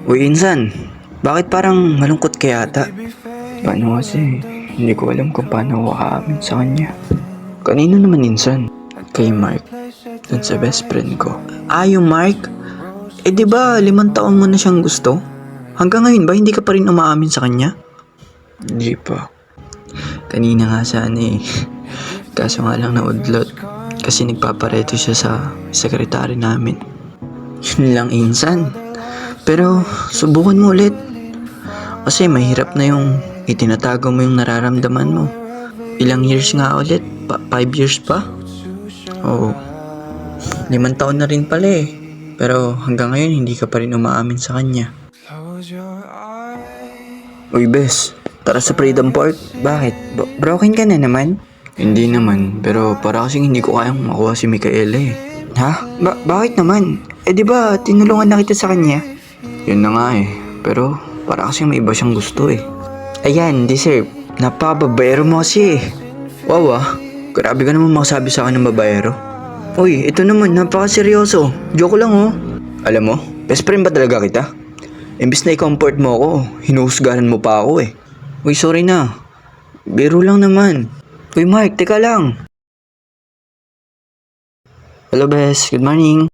Uy, Insan, bakit parang malungkot ka yata? Paano kasi, hindi ko alam kung paano ako aamin sa kanya. Kanino naman, Insan? Kay Mark, dun sa best friend ko. Yung Mark? Di ba 5 taon mo na siyang gusto? Hanggang ngayon ba hindi ka pa rin umaamin sa kanya? Hindi pa. Kanina nga sana eh. Kaso nga lang naudlot. Kasi nagpapareto siya sa sekretary namin. Yun lang, Insan. Pero subukan mo ulit. Kasi mahirap na yung itinatago mo yung nararamdaman mo. Ilang years nga ulit? 5 years pa? Oo. 5 taon na rin pala eh. Pero hanggang ngayon hindi ka pa rin umaamin sa kanya. Uy, Bes. Tara sa Freedom Park. Bakit? Broken ka na naman? Hindi naman, pero para kasing hindi ko kayang makuha si Micaela eh. Ha? Bakit naman? Di ba tinulungan na kita sa kanya? Yun na nga eh, pero para kasing may iba siyang gusto eh. Ayan, deserve. Napakababayero mo kasi eh. Wow grabe ka naman makasabi sa akin ng babayero. Uy, ito naman, napakaseryoso. Joke lang oh. Alam mo, best friend ba talaga kita? Imbis na i-comfort mo ako, hinuhusgahan mo pa ako eh. Uy, sorry na. Biro lang naman. Uy, Mark, teka lang. Hello, Bes. Good morning.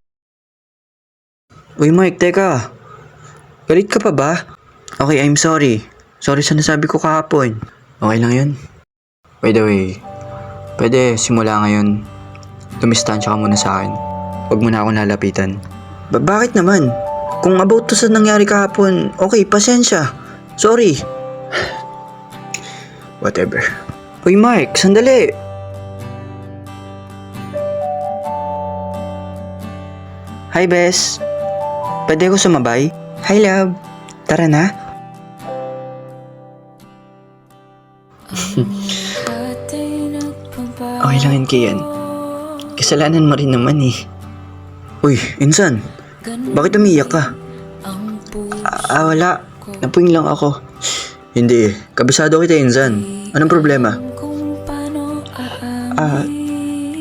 Uy, Mark, teka. Galit ka pa ba? Okay, I'm sorry. Sorry sa nasabi ko kahapon. Okay lang yun. By the way, pwede simula ngayon, tumistansya ka muna sa akin. Huwag mo na akong lalapitan. Bakit naman? Kung about to sa nangyari kahapon, okay, pasensya. Sorry. Whatever. Uy, Mark, sandali. Hi, Bes. Pwede ko sumabay? Hi, love. Tara na. Okay lang yun, Kian. Kasalanan mo rin naman eh. Uy, Insan. Bakit umiiyak ka? Wala. Napuwing lang ako. Hindi eh. Kabisado kita, Insan. Anong problema?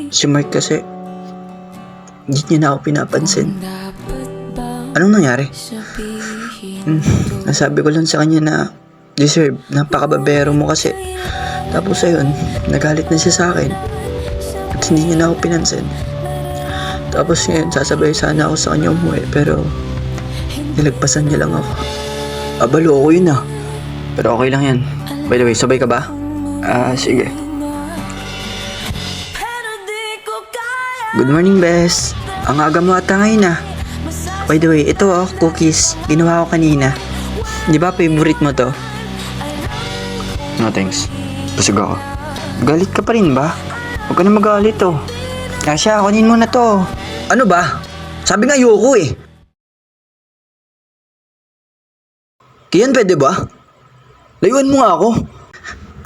Si Mark kasi hindi niya na ako pinapansin. Anong nangyari? Nasabi ko lang sa kanya na deserve, napakababero mo kasi. Tapos ayun, nagalit na siya sa akin. At hindi niya na ako pinansin. Tapos ngayon, sasabay sana ako sa kanya umuwi, pero nilagpasan niya lang ako. Abalo ako yun ah. Pero okay lang yan. By the way, sabay ka ba? Sige. Good morning, Bes. Ang aga mo ata ngayon ah. By the way, ito cookies. Ginawa ko kanina. Di ba favorite mo to? No thanks. Busog ako. Galit ka pa rin ba? Huwag ka na magalit oh. Kasya, kunin mo na to. Ano ba? Sabi nga ayoko eh. Kian, pwede ba? Layuan mo nga ako.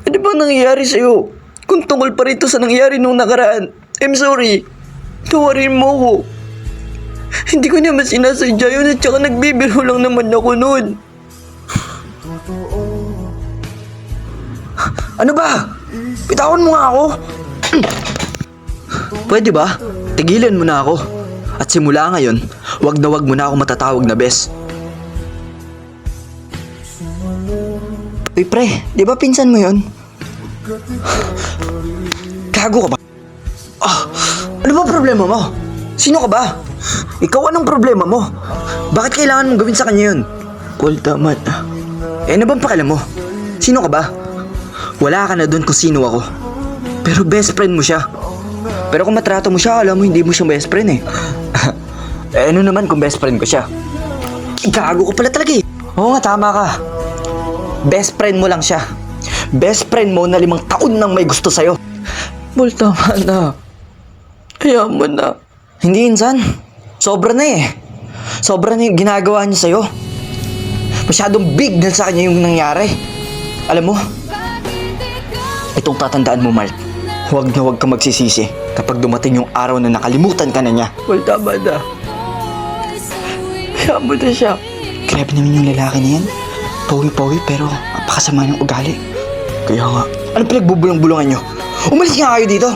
Ano ba nangyayari sa'yo? Kung tungkol pa rito sa nangyari nung nakaraan, I'm sorry. Tawarin mo ko. Hindi ko naman sinasadya yun at saka nagbibiro lang naman ako noon. Ano ba? Bitawan mo nga ako. Pwede ba? Tigilan mo na ako. At simula ngayon, wag mo na ako matatawag na bes. Uy pre, di ba pinsan mo yun? Gago ka ba? Ano ba problema mo? Sino ka ba? Ikaw anong problema mo? Bakit kailangan mong gawin sa kanya yun? Paul, tama na. Ano bang pakialam mo? Sino ka ba? Wala ka na doon kung sino ako. Pero best friend mo siya. Pero kung matrato mo siya, alam mo hindi mo siya best friend eh. Ano naman kung best friend ko siya? Gago ka pala talaga eh. Oo nga, tama ka. Best friend mo lang siya. Best friend mo na 5 taon nang may gusto sa'yo. Paul, tama na. Hayaan mo na. Hindi, Insan. Sobra na eh. Sobra na yung ginagawa niya sa'yo. Masyadong big na sa kanya yung nangyari. Alam mo, itong tatandaan mo, Mark. Huwag na huwag ka magsisisi kapag dumating yung araw na nakalimutan ka na niya. Well, tama na. Hayaan mo na siya. Grabe naman yung lalaki na yan. Pogi-pogi pero napakasama ng ugali. Kaya nga. Ano pinagbubulong-bulungan nyo? Umalis nga kayo dito.